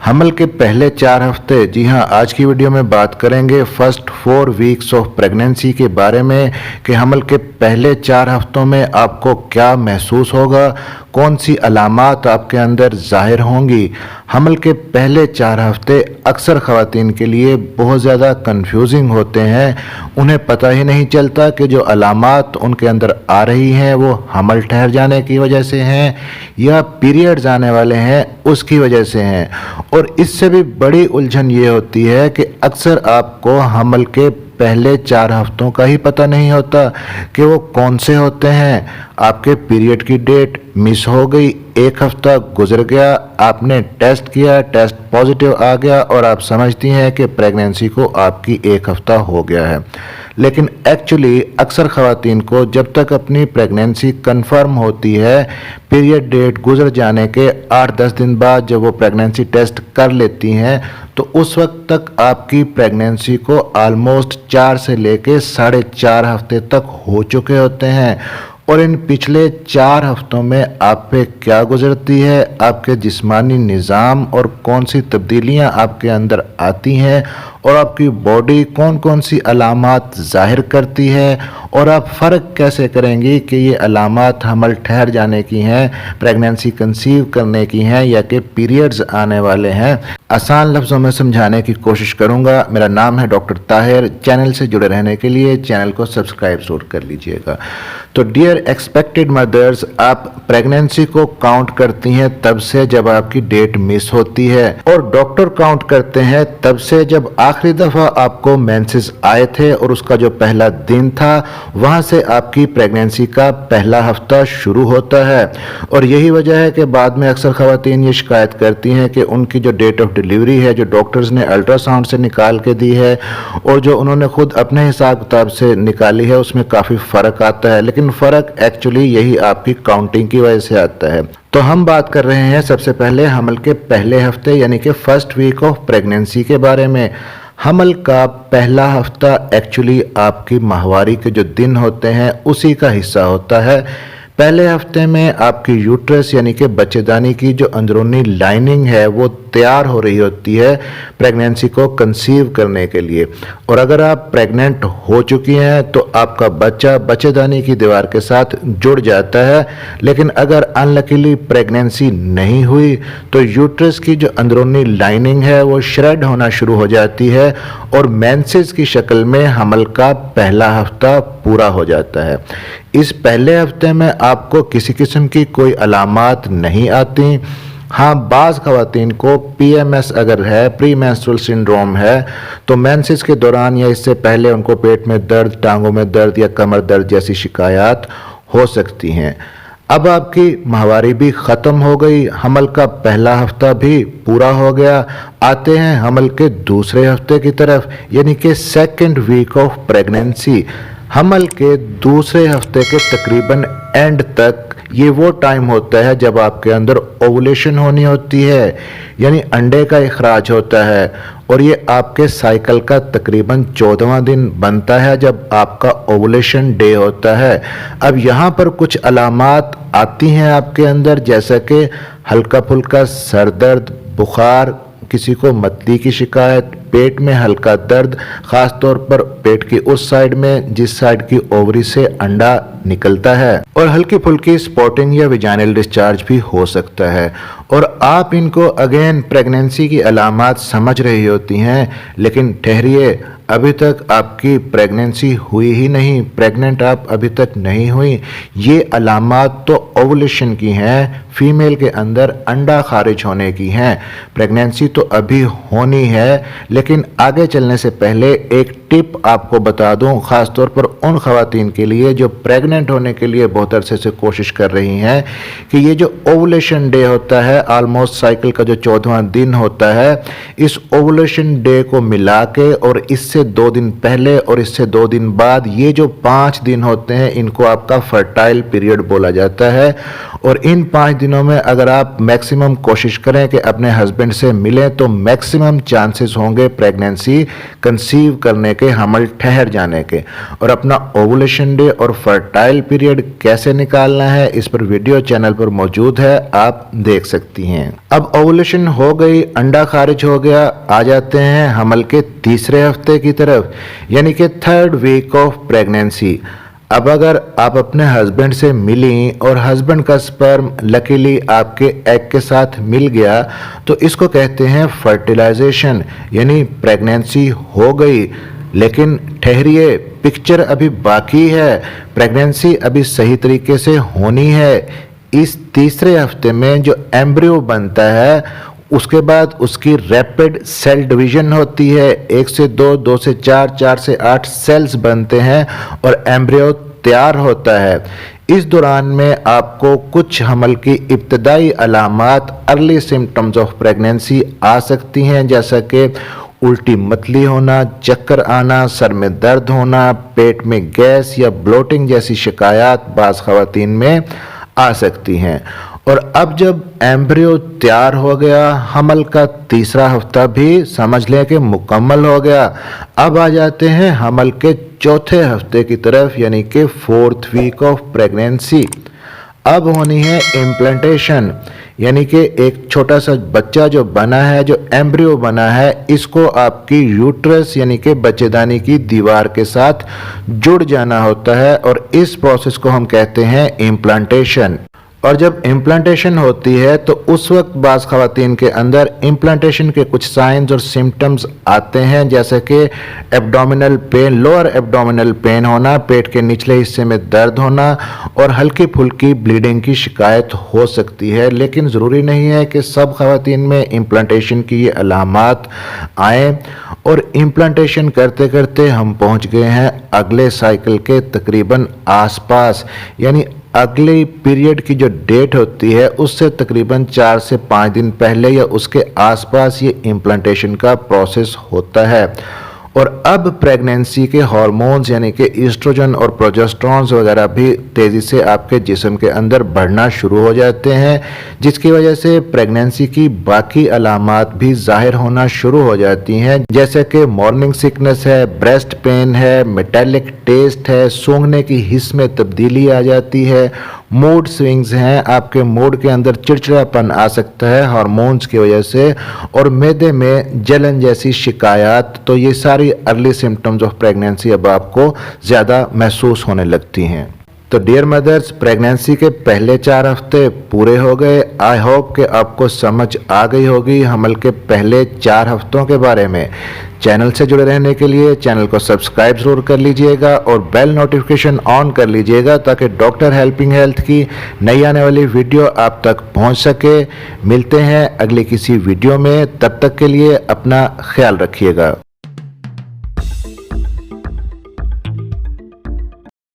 हमल के पहले 4 हफ्ते, जी हाँ, आज की वीडियो में बात करेंगे फर्स्ट 4 वीक्स ऑफ प्रेगनेंसी के बारे में कि हमल के पहले 4 हफ्तों में आपको क्या महसूस होगा, कौन सी अलामात आपके अंदर ज़ाहिर होंगी। हमल के पहले 4 हफ्ते अक्सर ख़वातीन के लिए बहुत ज़्यादा कंफ्यूजिंग होते हैं। उन्हें पता ही नहीं चलता कि जो अलामात उनके अंदर आ रही हैं वो हमल ठहर जाने की वजह से हैं या पीरियड्स आने वाले हैं उसकी वजह से हैं। और इससे भी बड़ी उलझन ये होती है कि अक्सर आपको हमल के पहले 4 हफ्तों का ही पता नहीं होता कि वो कौन से होते हैं। आपके पीरियड की डेट मिस हो गई, 1 हफ्ता गुजर गया, आपने टेस्ट किया, टेस्ट पॉजिटिव आ गया और आप समझती हैं कि प्रेगनेंसी को आपकी 1 हफ्ता हो गया है। लेकिन एक्चुअली अक्सर ख़वातीन को जब तक अपनी प्रेगनेंसी कंफर्म होती है, पीरियड डेट गुजर जाने के 8-10 दिन बाद जब वो प्रेगनेंसी टेस्ट कर लेती हैं तो उस वक्त तक आपकी प्रेगनेंसी को ऑलमोस्ट 4 से लेके 4.5 हफ्ते तक हो चुके होते हैं। और इन पिछले 4 हफ्तों में आप पे क्या गुजरती है, आपके जिस्मानी निज़ाम और कौन सी तब्दीलियां आपके अंदर आती हैं और आपकी बॉडी कौन कौन सी अलामात ज़ाहिर करती है और आप फ़र्क कैसे करेंगी कि ये अलामात हमल ठहर जाने की हैं, प्रेगनेंसी कंसीव करने की हैं या कि पीरियड्स आने वाले हैं। आसान लफ्ज़ों में समझाने की कोशिश करूँगा। मेरा नाम है डॉक्टर ताहिर। चैनल से जुड़े रहने के लिए चैनल को सब्सक्राइब ज़रूर कर लीजिएगा। तो डियर एक्सपेक्टेड मदर्स, आप प्रेगनेंसी को काउंट करती हैं तब से जब आपकी डेट मिस होती है और डॉक्टर काउंट करते हैं तब से जब आखिरी दफ़ा आपको मेंसेस आए थे और उसका जो पहला दिन था वहाँ से आपकी प्रेगनेंसी का पहला हफ्ता शुरू होता है। और यही वजह है कि बाद में अक्सर ख़वातीन ये शिकायत करती हैं कि उनकी जो डेट ऑफ डिलीवरी है, जो डॉक्टर्स ने अल्ट्रासाउंड से निकाल के दी है और जो उन्होंने खुद अपने हिसाब किताब से निकाली है, उसमें काफ़ी फ़र्क आता है। लेकिन फ़र्क एक्चुअली यही आपकी काउंटिंग की वजह से आता है। तो हम बात कर रहे हैं सबसे पहले हमल के पहले हफ्ते यानी कि फर्स्ट वीक ऑफ प्रेगनेंसी के बारे में। हमल का पहला हफ्ता एक्चुअली आपकी माहवारी के जो दिन होते हैं उसी का हिस्सा होता है। पहले हफ्ते में आपकी यूट्रस यानी कि बच्चेदानी की जो अंदरूनी लाइनिंग है वो तैयार हो रही होती है प्रेगनेंसी को कंसीव करने के लिए। और अगर आप प्रेग्नेंट हो चुकी हैं तो आपका बच्चा बच्चेदानी की दीवार के साथ जुड़ जाता है। लेकिन अगर अनलकीली प्रेगनेंसी नहीं हुई तो यूट्रस की जो अंदरूनी लाइनिंग है वो श्रेड होना शुरू हो जाती है और मेंसेस की शक्ल में हमल का पहला हफ्ता पूरा हो जाता है। इस पहले हफ्ते में आपको किसी किस्म की कोई अलामात नहीं आती। हाँ, बाज़ ख़वातीन को PMS अगर है, प्री मेंस्ट्रुअल सिंड्रोम है, तो मेंसेस के दौरान या इससे पहले उनको पेट में दर्द, टांगों में दर्द या कमर दर्द जैसी शिकायत हो सकती हैं। अब आपकी माहवारी भी ख़त्म हो गई, हमल का पहला हफ्ता भी पूरा हो गया। आते हैं हमल के दूसरे हफ्ते की तरफ यानी कि सेकेंड वीक ऑफ प्रेगनेंसी। हमल के दूसरे हफ्ते के तकरीबन एंड तक ये वो टाइम होता है जब आपके अंदर ओवुलेशन होनी होती है, यानी अंडे का इखराज होता है। और ये आपके साइकिल का तकरीबन 14वां दिन बनता है जब आपका ओवुलेशन डे होता है। अब यहाँ पर कुछ अलामात आती हैं आपके अंदर, जैसा कि हल्का फुल्का सर दर्द, बुखार, किसी को मतली की शिकायत, पेट में हल्का दर्द, ख़ास तौर पर पेट की उस साइड में जिस साइड की ओवरी से अंडा निकलता है, और हल्की फुल्की स्पॉटिंग या विजाइनल डिस्चार्ज भी हो सकता है। और आप इनको अगेन प्रेगनेंसी की अलामात समझ रही होती हैं, लेकिन ठहरिए, अभी तक आपकी प्रेगनेंसी हुई ही नहीं, प्रेग्नेंट आप अभी तक नहीं हुई। ये अलामात तो ओवुलेशन की हैं, फीमेल के अंदर अंडा खारिज होने की हैं। प्रेगनेंसी तो अभी होनी है, लेकिन आगे चलने से पहले एक टिप आपको बता दूं, ख़ास तौर पर उन ख़वातीन के लिए जो प्रेग्नेंट होने के लिए बहुत अरसे से कोशिश कर रही हैं, कि ये जो ओवुलेशन डे होता है, ऑलमोस्ट साइकिल का जो 14वां दिन होता है, इस ओवुलेशन डे को मिला के और इससे इससे 2 दिन पहले और इससे 2 दिन बाद, ये जो 5 दिन होते हैं इनको आपका फर्टाइल पीरियड बोला जाता है। और इन 5 दिनों में अगर आप मैक्सिमम कोशिश करें कि अपने हस्बैंड से मिलें तो मैक्सिमम चांसेस होंगे प्रेगनेंसी कंसीव करने के, हमल ठहर जाने के। और अपना ओवुलेशन डे और फर्टाइल पीरियड कैसे निकालना है इस पर वीडियो चैनल पर मौजूद है, आप देख सकती हैं। अब ओवुलेशन हो गई, अंडा खारिज हो गया, आ जाते हैं हमल के तीसरे हफ्ते की तरफ, यानी कि 3rd वीक ऑफ प्रेगनेंसी। अब अगर आप अपने हस्बैंड से मिली और हस्बैंड का स्पर्म लकीली आपके एग के साथ मिल गया तो इसको कहते हैं फर्टिलाइजेशन, यानी प्रेगनेंसी हो गई। लेकिन ठहरिए, पिक्चर अभी बाकी है, प्रेगनेंसी अभी सही तरीके से होनी है। इस तीसरे हफ्ते में जो एम्ब्रियो बनता है उसके बाद उसकी रैपिड सेल डिवीजन होती है, 1 से 2, 2 से 4, 4 से 8 सेल्स बनते हैं और एम्ब्रियो तैयार होता है। इस दौरान में आपको कुछ हमल की इब्तदाई अलामात, अर्ली सिम्टम्स ऑफ प्रेगनेंसी आ सकती हैं, जैसा कि उल्टी मतली होना, चक्कर आना, सर में दर्द होना, पेट में गैस या ब्लोटिंग जैसी शिकायत बाज़ ख़वातीन में आ सकती हैं। और अब जब एम्ब्रियो तैयार हो गया, हमल का तीसरा हफ्ता भी समझ लें कि मुकम्मल हो गया, अब आ जाते हैं हमल के चौथे हफ्ते की तरफ, यानी कि 4th वीक ऑफ प्रेगनेंसी। अब होनी है इम्प्लांटेशन, यानी कि एक छोटा सा बच्चा जो बना है, जो एम्ब्रियो बना है, इसको आपकी यूट्रस यानी कि बच्चेदानी की दीवार के साथ जुड़ जाना होता है और इस प्रोसेस को हम कहते हैं इम्प्लांटेशन। और जब इम्प्लांटेशन होती है तो उस वक्त बाज़ ख़वातीन के अंदर इम्प्लांटेशन के कुछ साइंस और सिम्टम्स आते हैं, जैसे कि abdominal pain, lower abdominal pain होना, पेट के निचले हिस्से में दर्द होना और हल्की फुल्की ब्लीडिंग की शिकायत हो सकती है। लेकिन ज़रूरी नहीं है कि सब ख़वातीन में इम्प्लांटेशन की ये अलामात आएँ। और इम्प्लांटेशन करते करते हम पहुँच गए हैं अगले साइकिल के तकरीबन आसपास, यानी अगले पीरियड की जो डेट होती है उससे तकरीबन 4 से 5 दिन पहले या उसके आसपास ये इम्प्लांटेशन का प्रोसेस होता है। और अब प्रेगनेंसी के हार्मोन्स यानी कि ईस्ट्रोजन और प्रोजेस्टेरॉन्स वगैरह भी तेज़ी से आपके जिस्म के अंदर बढ़ना शुरू हो जाते हैं, जिसकी वजह से प्रेगनेंसी की बाकी अलामात भी जाहिर होना शुरू हो जाती हैं, जैसे कि मॉर्निंग सिकनेस है, ब्रेस्ट पेन है, मेटालिक टेस्ट है, सूंघने की हिस्स में तब्दीली आ जाती है, मूड स्विंग्स हैं, आपके मूड के अंदर चिड़चिड़ापन आ सकता है हार्मोन्स की वजह से, और मैदे में जलन जैसी शिकायत। तो ये सारी अर्ली सिम्टम्स ऑफ प्रेगनेंसी अब आपको ज़्यादा महसूस होने लगती हैं। तो डियर मदर्स, प्रेगनेंसी के पहले 4 हफ्ते पूरे हो गए। आई होप कि आपको समझ आ गई होगी हमल के पहले 4 हफ्तों के बारे में। चैनल से जुड़े रहने के लिए चैनल को सब्सक्राइब ज़रूर कर लीजिएगा और बेल नोटिफिकेशन ऑन कर लीजिएगा ताकि डॉक्टर हेल्पिंग हेल्थ की नई आने वाली वीडियो आप तक पहुंच सके। मिलते हैं अगले किसी वीडियो में, तब तक के लिए अपना ख्याल रखिएगा।